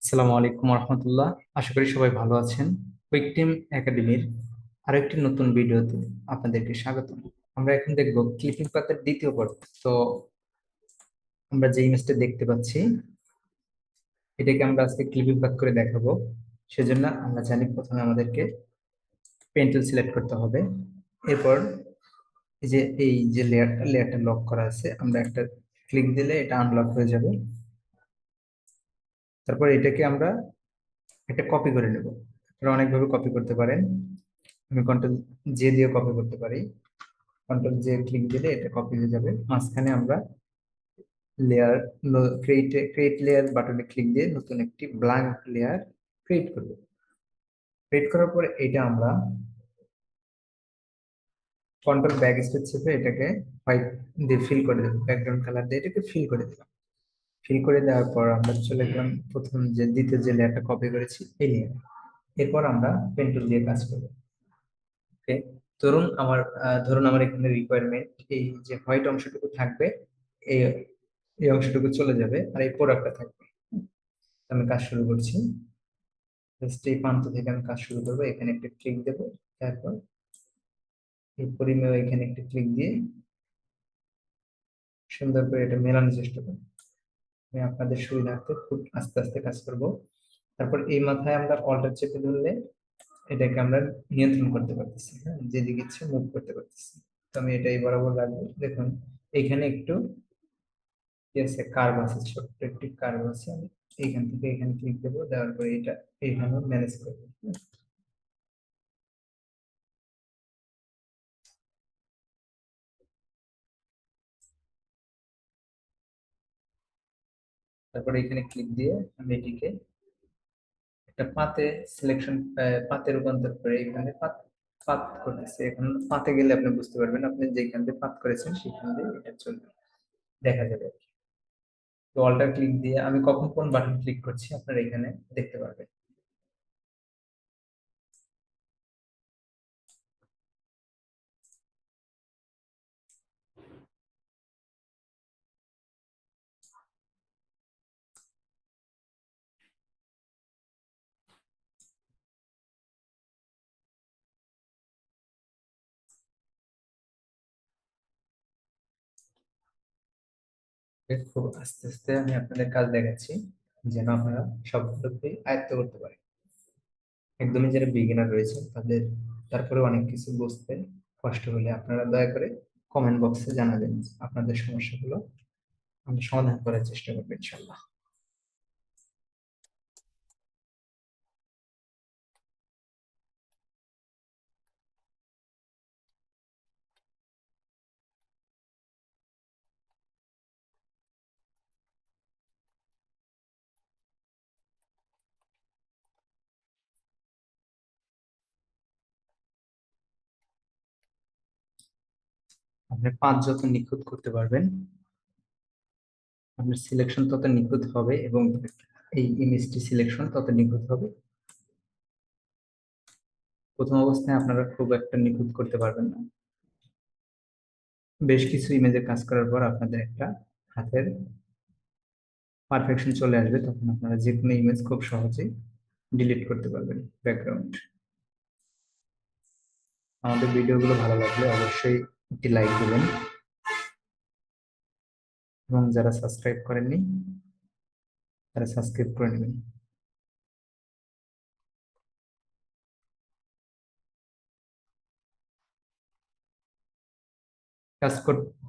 আসসালামু আলাইকুম রহমতুল্লাহ। আশা করি সবাই ভালো আছেন। কুইক টিম একাডেমির আরেকটি নতুন ভিডিওতে আপনাদেরকে স্বাগত। আমরা এখন দেখব ক্লিপিং পাতার দ্বিতীয় পর্ব। তো আমরা যে ইমেজটা দেখতে পাচ্ছি এটাকে আমরা আজকে ক্লিপিং পাত করে দেখাবো। সেজন্য আমরা জানি প্রথমে আমাদেরকে পেন টুল সিলেক্ট করতে হবে। এরপর এই যে লেয়ারটা লক করা আছে, আমরা একটা ক্লিক দিলে এটা আনলক হয়ে যাবে। তারপর এটাকে আমরা একটা কপি করে নেব। আপনারা অনেকভাবে কপি করতে পারেন। আমি কন্ট্রোল জে দিয়ে কপি করতে পারি। কন্ট্রোল জে ক্লিক দিলে এটা কপি হয়ে যাবে। মাঝখানে আমরা লেয়ার ক্রিয়েট লেয়ার বাটনে ক্লিক দিয়ে নতুন একটি ব্ল্যাঙ্ক লেয়ার ক্রিয়েট করব। ক্রিয়েট করার পরে এটা আমরা কন্ট্রোল ব্যাক স্পেস চেপে এটাকে হোয়াইট দিয়ে ফিল করে দেবো, ব্যাকগ্রাউন্ড কালার দিয়ে এটাকে ফিল করে দিলাম। ফিল করে দেওয়ার পর আমরা চলে গেলাম প্রথম যে দ্বিতীয় যে লেয়ারটা কপি করেছি এই লেয়ার। এরপর আমরা পেন টুল দিয়ে কাজ করব। ওকে, ধরুন আমার এখানে রিকোয়ারমেন্ট এই যে হোয়াইট অংশটুকু থাকবে, এই এই অংশটুকু চলে যাবে আর এই প্রোডাক্টটা থাকবে। আমি কাজ শুরু করছি। জাস্ট এই প্রান্ত থেকে আমি কাজ শুরু করবো। এখানে একটা ক্লিক দেবো। তারপর এই পরিমেয় এখানে একটা ক্লিক দিয়ে সুন্দর করে এটা মেলানোর চেষ্টা করবো। আমি আপনাদের সুবিধার্থে খুব আস্তে আস্তে কাজ করব। তারপর এই মাথায় আমরা অল্টার চেপে ধরলে এটাকে আমরা নিয়ন্ত্রণ করতে পারতেছি, হ্যাঁ, যেদিকে ইচ্ছে মুভ করতে পারতেছি। তো আমি এটাই বরাবর রাখবো। দেখুন এইখানে একটু কি আছে, কার্ভ আছে, ছোট্ট একটি কার্ভ আছে। আমি এইখান থেকে এখানে ক্লিক দেবো, দেওয়ার পরে এটা এইখানে ম্যানেজ করবো। তারপরে এখানে ক্লিক দিয়ে আমি এটিকে একটা পাতে সিলেকশন, পাতে রূপান্তর করে এখানে পাত পাত করতেছি। এখন পাতে গেলে আপনি বুঝতে পারবেন, আপনি যেখান দিয়ে পাত করেছেন সেখান দিয়ে এটা চলবে, দেখা যাবে আর কি। তো অল্টার ক্লিক দিয়ে আমি কখন কোন বাটন ক্লিক করছি আপনারা এখানে দেখতে পারবেন। খুব আস্তে আস্তে আমি আপনাদের কাজ দেখাচ্ছি যেন আপনারা সবগুলোকে আয়ত্ত করতে পারেন। একদমই যারা বিগিনার রয়েছে তাদের তারপরে অনেক কিছু বুঝতে কষ্ট হলে আপনারা দয়া করে কমেন্ট বক্সে জানাবেন আপনাদের সমস্যাগুলো। আমি সমাধান করার চেষ্টা করবো ইনশাল্লাহ। আপনি পাঁচ যত নিখুঁত করতে পারবেন আপনার সিলেকশন তত নিখুঁত হবে এবং এই ইমেজটি সিলেকশন তত নিখুঁত হবে। প্রথম অবস্থায় আপনারা খুব একটা নিখুঁত করতে পারবেন না। বেশ কিছু ইমেজে কাজ করার পর আপনাদের একটা হাতের পারফেকশন চলে আসবে, তখন আপনারা যে কোনো ইমেজ খুব সহজেই ডিলিট করতে পারবেন ব্যাকগ্রাউন্ড। আমাদের ভিডিওগুলো ভালো লাগলে অবশ্যই একটি লাইক দিবেন এবং যারা সাবস্ক্রাইব করেননি তারা সাবস্ক্রাইব করে নেবেন।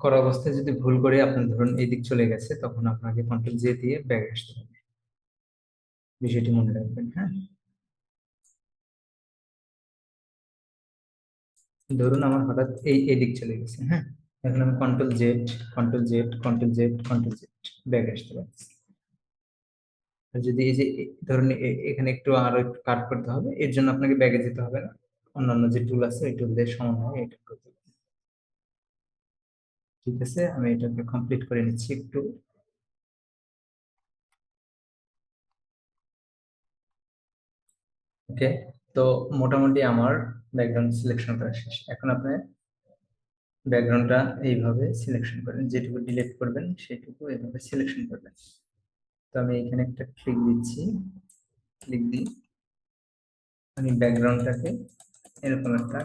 করা অবস্থায় যদি ভুল করে আপনার ধরুন এই দিক চলে গেছে, তখন আপনাকে কন্ট্রোল জে দিয়ে ব্যাক আসতে হবে। বিষয়টি মনে রাখবেন, হ্যাঁ। ধরুন আমার হঠাৎ এই দিক চলে গেছে, হ্যাঁ। এখন আমি control Z, control Z, control Z, control Z back আসতে পারছি। আর যদি এই যে ধরুন এখানে একটু আরো একটু কাট করতে হবে, এর জন্য আপনাকে ব্যাগে যেতে হবে না। অন্যান্য যে টুল আছে এই টুল দিয়ে সমন্বয়ে এটা করতে হবে। ঠিক আছে, আমি এটাকে কমপ্লিট করে নিচ্ছি একটু। ওকে, তো মোটামুটি আমার ব্যাকগ্রাউন্ড সিলেকশন করা শেষ। এখন আপনি ব্যাকগ্রাউন্ডটা এইভাবে সিলেকশন করবেন, যেটুকু ডিলিট করবেন সেটুকু এইভাবে সিলেকশন করবেন। তো আমি এখানে একটা ক্লিক দিচ্ছি। ক্লিক দিই, আমি ব্যাকগ্রাউন্ডটাকে এরকম একটা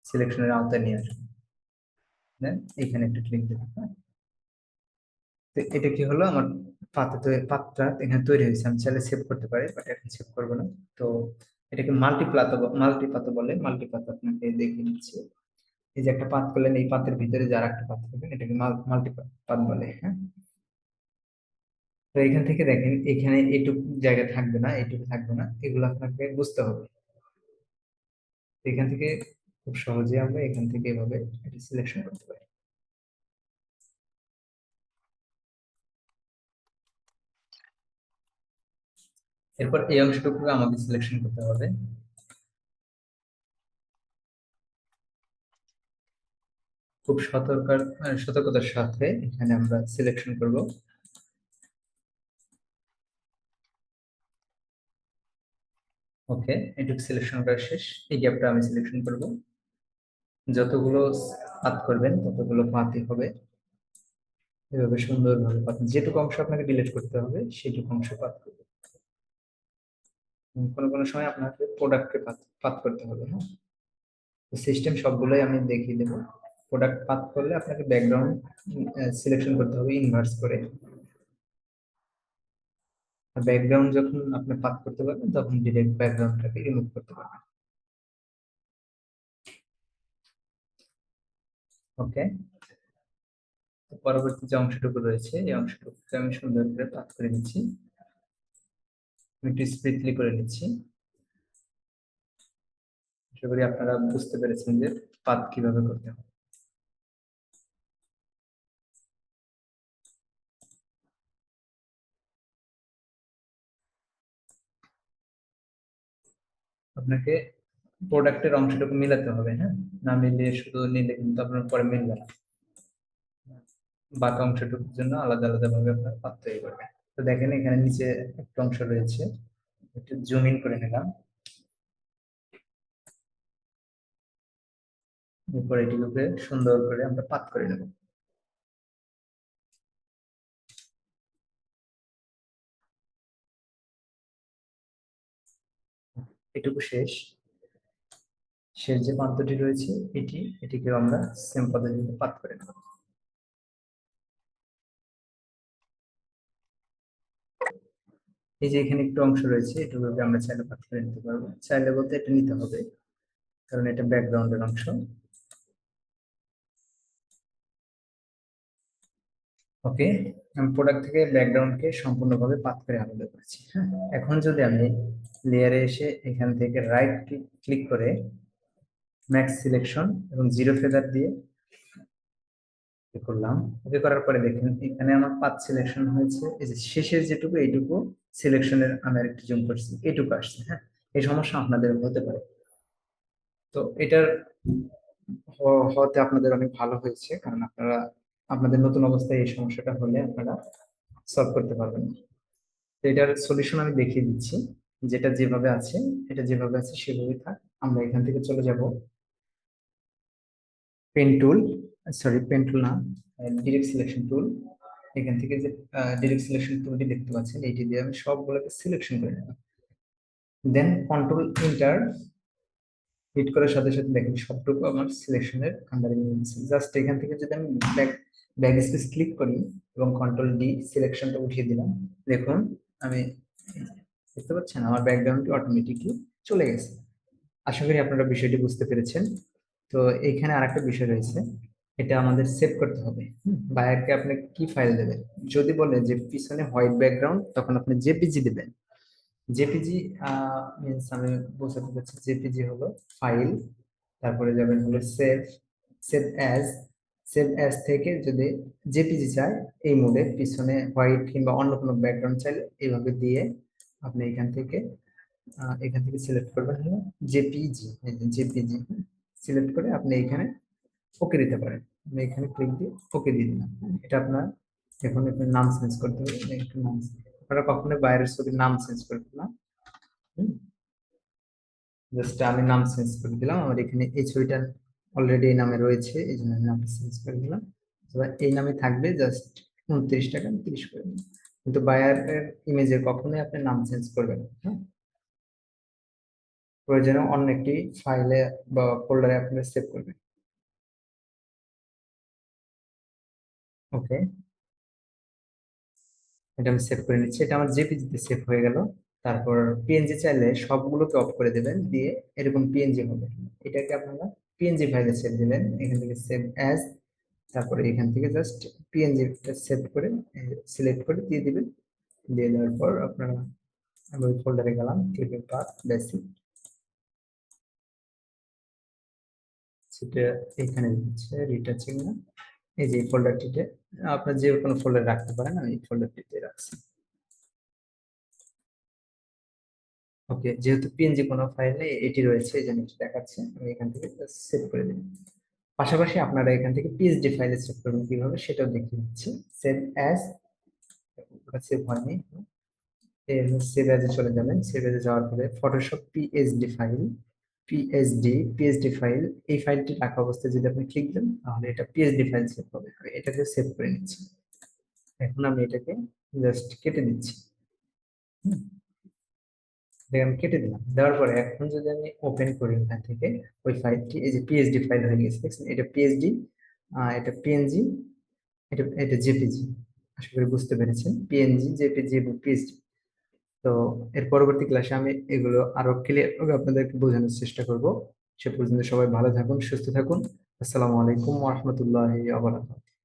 সিলেকশনের আওতায় নিয়ে আসবো। দেন এখানে একটা ক্লিক দেবো, হ্যাঁ। তো এটা কি হলো, আমার পাতটা এখানে তৈরি হয়েছে। আমি চাইলে সেভ করতে পারি, বাট এখন সেভ করবো না। তো এটাকে মাল্টিপাত বলে। মাল্টিপাত আপনাকে দেখিয়ে দিচ্ছি। এই যে একটা পাত করলেন, এই পাতের ভিতরে যার একটা পাত করবেন, এটাকে মাল্টিপাত বলে, হ্যাঁ। তো এখান থেকে দেখেন, এখানে এইটুকু জায়গা থাকবে না, এইটুকু থাকবে না, এগুলো আপনাকে বুঝতে হবে। এখান থেকে খুব সহজে আমরা এখান থেকে এভাবে এটা সিলেকশন করতে পারি। এরপর এই অংশটুকু আমাকে সিলেকশন করতে হবে। খুব সতর্কতার সাথে এখানে আমরা সিলেকশন করব। ওকে, এটুকু সিলেকশন করা শেষ। এই গ্যাপটা আমি সিলেকশন করব। যতগুলো পাত করবেন ততগুলো পাতই হবে। এভাবে সুন্দরভাবে পাত, যেটুকু অংশ আপনাকে ডিলিট করতে হবে সেটুকু অংশ পাত করবে। কোনো কোনো সময় আপনাকে প্রোডাক্টকে পাত পাত করতে হবে, হ্যাঁ। সিস্টেম সবগুলোই আমি দেখিয়ে দেবো। প্রোডাক্ট পাত করলে আপনাকে ব্যাকগ্রাউন্ড সিলেকশন করতে হবে ইনভার্স করে। আর ব্যাকগ্রাউন্ড যখন আপনি পাত করতে পারবেন তখন ডিরেক্ট ব্যাকগ্রাউন্ডটাকে রিমুভ করতে পারবেন। ওকে, পরবর্তী যে অংশটুকু রয়েছে এই অংশটুকুকে আমি সুন্দর করে পাত করে নিচ্ছি। আমি একটু স্প্রিটলি করে নিচ্ছি। আশা করি আপনারা বুঝতে পেরেছেন যে পাত কিভাবে করতে হয়। আপনাকে প্রোডাক্টের অংশটুকু মিলাতে হবে, হ্যাঁ। না মিলিয়ে শুধু নিলে কিন্তু আপনার পরে মিলবে না। বাকি অংশটুকুর জন্য আলাদা আলাদা ভাবে আপনার পাত তৈরি করবেন। তো দেখেন এখানে নিচে একটা অংশ রয়েছে, একটু জুম ইন করে নিলাম। এরপর এটিকে সুন্দর করে আমরা পাত করে নেব। এটুকু শেষ। শেষ যে প্রান্তটি রয়েছে এটিকে আমরা সেম পদ্ধতিতে পাত করে নেব। এই যে এখানে একটু অংশ রয়েছে, এটুকুকে আমরা চাইলে পাত করে নিতে পারবো। চাইলে বলতে এটা নিতে হবে, কারণ এটা ব্যাকগ্রাউন্ডের অংশ। ওকে, আমি প্রোডাক্ট থেকে ব্যাকগ্রাউন্ডকে সম্পূর্ণভাবে পাত করে আলাদা করেছি, হ্যাঁ। এখন যদি আমি লেয়ারে এসে এখান থেকে রাইট ক্লিক করে ম্যাক্স সিলেকশন এবং জিরো ফেদার দিয়ে করলাম। ওকে করার পরে দেখেন এখানে আমার পাঁচ সিলেকশন হয়েছে। এই যে শেষের যেটুকু এইটুকু সিলেকশনের আমি আরেকটু জুম করছি, এইটুকু আসছে, হ্যাঁ। এই সমস্যা আপনাদের হতে পারে। তো এটার হতে আপনাদের অনেক ভালো হয়েছে, কারণ আপনারা আপনাদের নতুন অবস্থায় এই সমস্যাটা হলে আপনারা সলভ করতে পারবেন। তো এটার সলিউশন আমি দেখিয়ে দিচ্ছি। যেটা যেভাবে আছে, এটা যেভাবে আছে সেভাবেই থাক। আমরা এখান থেকে চলে যাব pen tool, sorry pen tool না, ডিরেক্ট সিলেকশন টুল। এখান থেকে যে ডিরেক্ট সিলেকশন টুলটি দেখতে পাচ্ছেন, এইটি দিয়ে আমি সবগুলোকে সিলেকশন করে নেব। দেন কন্ট্রোল ইন্টার হিট করার সাথে সাথে দেখেন সবটুকু আমার সিলেকশনের আন্ডারে নিয়ে নিচ্ছে। জাস্ট এখান থেকে যদি আমি ব্যাক স্পেস ক্লিক করি এবং কন্ট্রোল ডি সিলেকশনটা উঠিয়ে দিলাম, দেখুন আমি দেখতে পাচ্ছেন আমার ব্যাকগ্রাউন্ডটি অটোমেটিকলি চলে গেছে। আশা করি আপনারা বিষয়টি বুঝতে পেরেছেন। তো এইখানে আরেকটা বিষয় রয়েছে, এটা আমাদের সেভ করতে হবে। বায়ারকে আপনি কি ফাইল দেবেন, যদি বলে যে পিছনে হোয়াইট ব্যাকগ্রাউন্ড, তখন আপনি জেপিজি দেবেন। জেপিজি মিনস আমি বোঝাতে চাচ্ছি, জেপিজি হলো ফাইল, তারপরে যাবেন হলো save, save as. Save as থেকে যদি জেপিজি চাই, এই মোডে পিছনে হোয়াইট কিংবা অন্য কোনো ব্যাকগ্রাউন্ড চাইলে এইভাবে দিয়ে আপনি এখান থেকে সিলেক্ট করবেন হলো জেপিজি। জেপিজি সিলেক্ট করে আপনি এখানে ওকে দিতে পারেন। আমি এখানে ক্লিক দিয়ে ওকে দিয়ে দিলাম। এটা আপনার এখন আপনার নাম চেঞ্জ করতে হবে, একটু নাম, আপনারা কখনো বাইরের ছবির নাম চেঞ্জ করবেন না। জাস্ট আমি নাম চেঞ্জ করে দিলাম। আমার এখানে এই ছবিটা অলরেডি এই নামে রয়েছে, এই জন্য আমি নামটা চেঞ্জ করে দিলাম। এবার এই নামে থাকবে, জাস্ট 29 টাকা আমি 30 করে দিলাম। কিন্তু বায়ারের ইমেজে কখনোই আপনি নাম চেঞ্জ করবেন না, হ্যাঁ? প্রয়োজনে অন্য একটি ফাইলে বা ফোল্ডারে আপনি সেভ করবেন। ওকে, এটা আমি সেভ করে নিচ্ছি, এটা আমার জেপিজিতে সেভ হয়ে গেল। তারপর পিএনজি চাইলে সবগুলোকে অফ করে দেবেন, দিয়ে এরকম পিএনজি হবে। এটাকে আপনারা পিএনজি ফাইলে সেভ দিবেন, এখান থেকে সেভ অ্যাজ, তারপরে এখান থেকে জাস্ট পিএনজি সেভ করে সিলেক্ট করে দিয়ে দিবেন। দিয়ে দেওয়ার পর আপনারা, আমি ওই ফোল্ডারে গেলাম, ক্লিপিং পাথ বেসিক, সেটা এখানে দিচ্ছে রিটাচিং না, এই যে ফোল্ডারটিতে আপনার যে কোনো ফোল্ডার রাখতে পারেন, আমি এই ফোল্ডারটিতে রাখছি। ওকে, যেহেতু পিএনজি কোনো ফাইলে এটি রয়েছে, এই জন্য এটি দেখাচ্ছে, আমি এখান থেকে সেভ করে দিই। পাশাপাশি আপনারা এখান থেকে পিএসডি ফাইলে সেভ করবেন কিভাবে সেটাও দেখিয়ে দিচ্ছি। সেভ অ্যাজ, সেভ হয়নি, সেভ অ্যাজে চলে যাবেন। সেভ অ্যাজে যাওয়ার পরে Photoshop PSD file, PSD file, এই ফাইলটি রাখা অবস্থায় যদি আপনি ক্লিক দেন তাহলে এটা পিএসডি ফাইল সেভ হবে। আমি এটাকে সেভ করে নিচ্ছি। এখন আমি এটাকে জাস্ট কেটে দিচ্ছি। হুম, এটাকে আমি কেটে দিলাম। দেওয়ার পরে এখন যদি আমি ওপেন করি এখান থেকে ওই ফাইলটি, এই যে পিএসডি ফাইল হয়ে গেছে, দেখছেন? এটা পিএসডি, এটা পিএনজি, এটা এটা জেপিজি। আশা করি বুঝতে পেরেছেন, পিএনজি, জেপিজি এবং পিএসডি। তো এর পরবর্তী ক্লাসে আমি এগুলো আরো ক্লিয়ার ভাবে আপনাদেরকে বোঝানোর চেষ্টা করব। সে পর্যন্ত সবাই ভালো থাকুন, সুস্থ থাকুন। আসসালামু আলাইকুম ওয়া রাহমাতুল্লাহি ওয়া বারাকাতুহু।